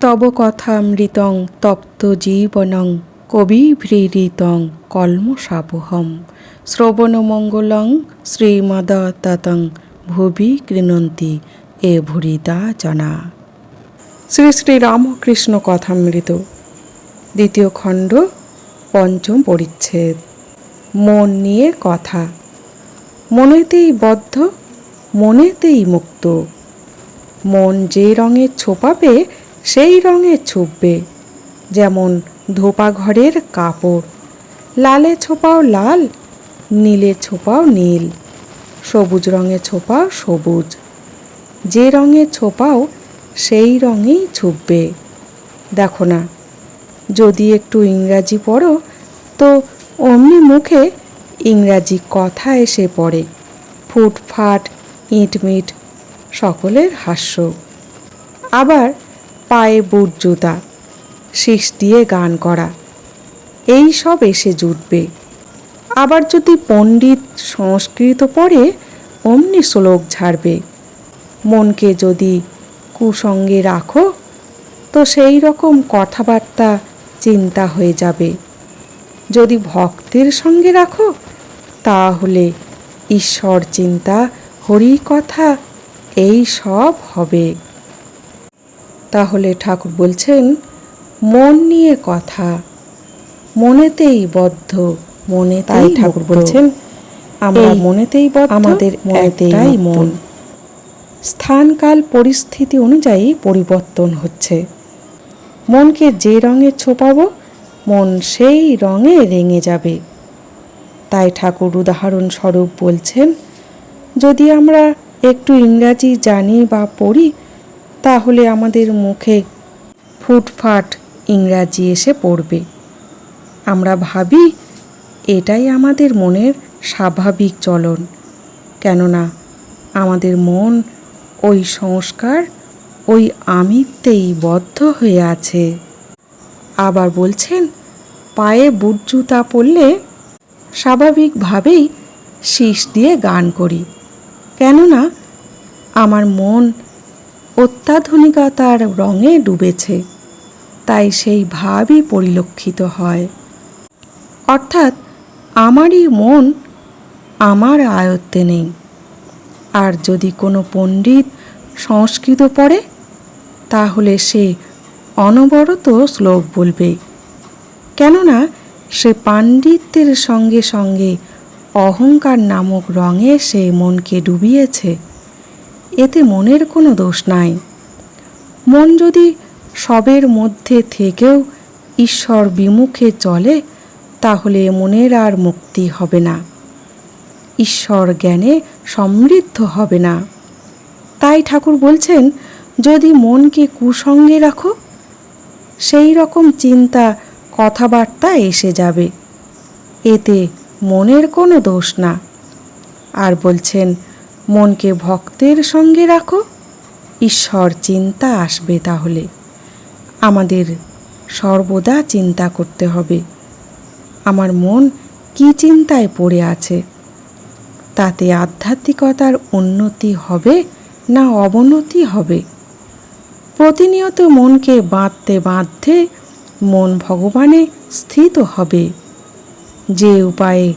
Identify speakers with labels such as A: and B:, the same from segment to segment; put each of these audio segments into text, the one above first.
A: তব কথামৃতং তপ্ত জীবনং কবিভৃহৃতং কল্মষাপহম শ্রবণমঙ্গলং শ্রীমদততং ভুবি গৃণন্তি এ ভুরিদা জনা। শ্রী শ্রী রামকৃষ্ণ কথামৃত, দ্বিতীয় খণ্ড, পঞ্চম পরিচ্ছেদ। মন নিয়ে কথা। মনেতেই বদ্ধ, মনেতেই মুক্ত। মন যে রঙে ছোপাবে সেই রঙে ছুপবে। যেমন ধোপা ঘরের কাপড়, লালে ছোপাও লাল, নীলে ছোপাও নীল, সবুজ রঙে ছোপাও সবুজ। যে রঙে ছোপাও সেই রঙেই ছুপবে। দেখো না, যদি একটু ইংরাজি পড়ো তো অমনি মুখে ইংরাজি কথা এসে পড়ে। ফুটফাট, ইটমিট, সকলের হাস্য। আবার পায়ে বুট জুতা, শীষ দিয়ে গান করা, এই সব এসে জুটবে। আবার যদি পণ্ডিত সংস্কৃত পড়ে অমনি শ্লোক ঝাড়বে। মনকে যদি কুসঙ্গে রাখো তো সেই রকম কথাবার্তা চিন্তা হয়ে যাবে। যদি ভক্তের সঙ্গে রাখো তাহলে ঈশ্বর চিন্তা, হরি কথা, এই সব হবে। তাহলে ঠাকুর বলছেন, মন নিয়ে কথা, মনেতেই বদ্ধ, মনেতেই ঠাকুর বলছেন আমরা মনেতেই বদ্ধ, আমাদের একটাই মন। স্থানকাল পরিস্থিতি অনুযায়ী পরিবর্তন হচ্ছে। মনকে যে রঙে ছোপাবো মন সেই রঙে রেঙে যাবে। তাই ঠাকুর উদাহরণস্বরূপ বলছেন, যদি আমরা একটু ইংরাজি জানি বা পড়ি তাহলে আমাদের মুখে ফুটফাট ইংরাজি এসে পড়বে। আমরা ভাবি এটাই আমাদের মনের স্বাভাবিক চলন, কেননা আমাদের মন ওই সংস্কার, ওই আমিত্বেই বদ্ধ হয়ে আছে। আবার বলছেন, পায়ে বুট জুতা পরলে স্বাভাবিকভাবেই শীষ দিয়ে গান করি, কেননা আমার মন অত্যাধুনিকতার রঙে ডুবেছে, তাই সেই ভাবই পরিলক্ষিত হয়। অর্থাৎ আমারই মন আমার আয়ত্তে নেই। আর যদি কোনো পণ্ডিত সংস্কৃত পড়ে তাহলে সে অনবরত শ্লোক বলবে, কেননা সে পাণ্ডিত্যের সঙ্গে সঙ্গে অহংকার নামক রঙে সে মনকে ডুবিয়েছে। এতে মনের কোনো দোষ নাই। মন যদি সবের মধ্যে থেকেও ঈশ্বর বিমুখে চলে তাহলে মনের আর মুক্তি হবে না, ঈশ্বর জ্ঞানে সমৃদ্ধ হবে না। তাই ঠাকুর বলছেন, যদি মনকে কুসঙ্গে রাখো সেই রকম চিন্তা, কথাবার্তা এসে যাবে। এতে মনের কোনো দোষ না। আর বলছেন, মনকে ভক্তের সঙ্গে রাখো, ঈশ্বর চিন্তা আসবে। তাহলে আমাদের সর্বদা চিন্তা করতে হবে, আমার মন কি চিন্তায় পড়ে আছে, তাতে আধ্যাত্মিকতার উন্নতি হবে না অবনতি হবে। প্রতিনিয়ত মনকে বাঁধতে বাঁধতে মন ভগবানে স্থিত হবে। যে উপায়ে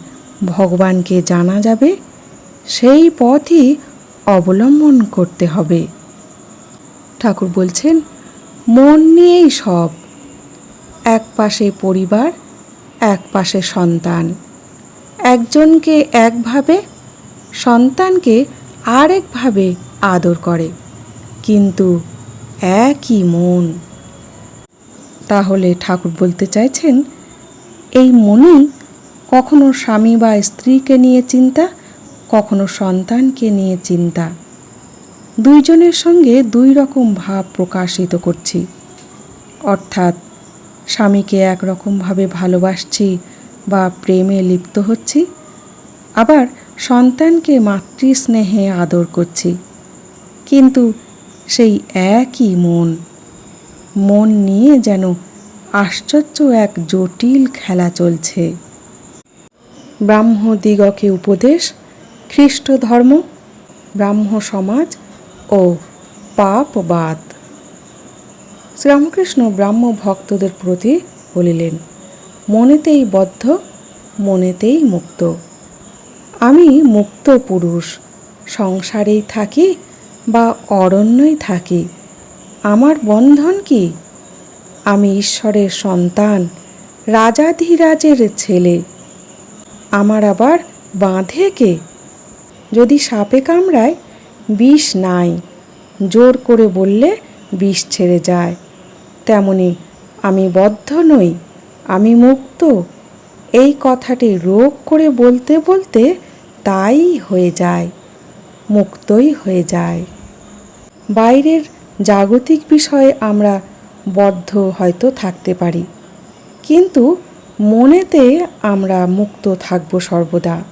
A: ভগবানকে জানা যাবে সেই পথই অবলম্বন করতে হবে। ঠাকুর বলছেন, মন নিয়েই সব। এক পাশে পরিবার, এক পাশে সন্তান। একজনকে একভাবে, সন্তানকে আরেকভাবে আদর করে, কিন্তু একই মন। তাহলে ঠাকুর বলতে চাইছেন, এই মনেই কখনো স্বামী বা স্ত্রীকে নিয়ে চিন্তা, কখনো সন্তানকে নিয়ে চিন্তা। দুইজনের সঙ্গে দুই রকম ভাব প্রকাশিত করছি। অর্থাৎ স্বামীকে একরকমভাবে ভালোবাসছি বা প্রেমে লিপ্ত হচ্ছি, আবার সন্তানকে মাতৃস্নেহে আদর করছি, কিন্তু সেই একই মন। মন নিয়ে যেন আশ্চর্য এক জটিল খেলা চলছে। ব্রাহ্মদিগকে উপদেশ, খ্রিস্ট ধর্ম, ব্রাহ্ম সমাজ ও পাপবাদ। শ্রীরামকৃষ্ণ ব্রাহ্ম ভক্তদের প্রতি বলিলেন, মনেতেই বদ্ধ, মনেতেই মুক্ত। আমি মুক্ত পুরুষ, সংসারেই থাকি বা অরণ্যই থাকি, আমার বন্ধন কি? আমি ঈশ্বরের সন্তান, রাজাধিরাজের ছেলে, আমার আবার বাঁধে কে? যদি সাপে কামড়ায় বিষ নাই, জোর করে বললে বিষ ছেড়ে যায়। তেমনি আমি বদ্ধ নই, আমি মুক্ত, এই কথাটি রোগ করে বলতে বলতে তাই হয়ে যায়, মুক্তই হয়ে যায়। বাইরের জাগতিক বিষয়ে আমরা বদ্ধ হয়তো থাকতে পারি, কিন্তু মনেতে আমরা মুক্ত থাকব সর্বদা।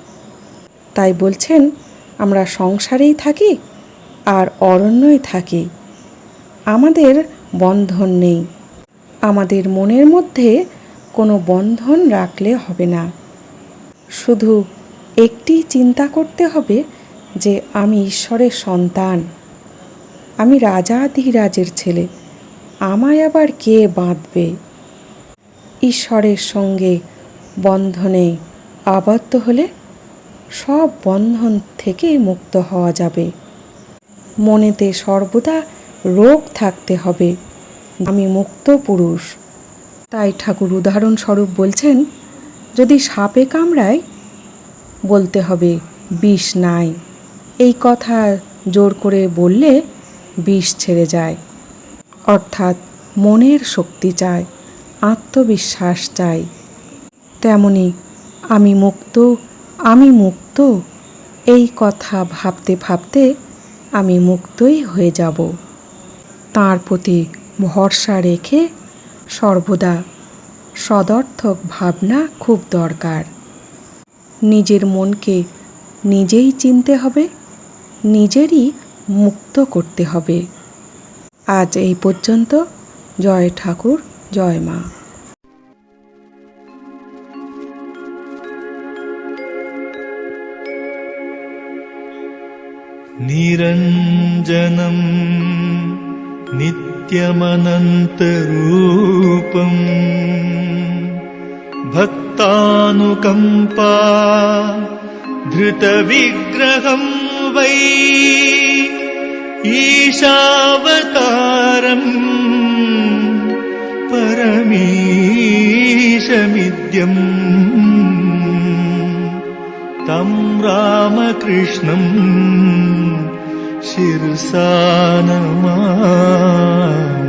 A: তাই বলছেন, আমরা সংসারেই থাকি আর অরণ্যই থাকি, আমাদের বন্ধন নেই। আমাদের মনের মধ্যে কোনো বন্ধন রাখলে হবে না, শুধু একটি চিন্তা করতে হবে যে আমি ঈশ্বরের সন্তান, আমি রাজাধিরাজের ছেলে, আমায় আবার কে বাঁধবে? ঈশ্বরের সঙ্গে বন্ধনে আবদ্ধ হলে সব বন্ধন থেকে মুক্ত হওয়া যাবে। মনেতে সর্বদা রোগ থাকতে হবে, আমি মুক্ত পুরুষ। তাই ঠাকুর উদাহরণস্বরূপ বলছেন, যদি সাপে কামড়ায় বলতে হবে বিষ নাই, এই কথা জোর করে বললে বিষ ছেড়ে যায়। অর্থাৎ মনের শক্তি চাই, আত্মবিশ্বাস চাই। তেমনি আমি মুক্ত, আমি মুক্ত, এই কথা ভাবতে ভাবতে আমি মুক্তই হয়ে যাব। তাঁর প্রতি ভরসা রেখে সর্বদা সদর্থক ভাবনা খুব দরকার। নিজের মনকে নিজেই চিনতে হবে, নিজেরই মুক্ত করতে হবে। আজ এই পর্যন্ত। জয় ঠাকুর, জয় মা।
B: निरञ्जनं नित्यमनन्तरूपं भक्तानुकम्पा धृतविग्रहं वै ईशावतारं परमीशमिद्यं तं रामकृष्णं शिरसा नमामि।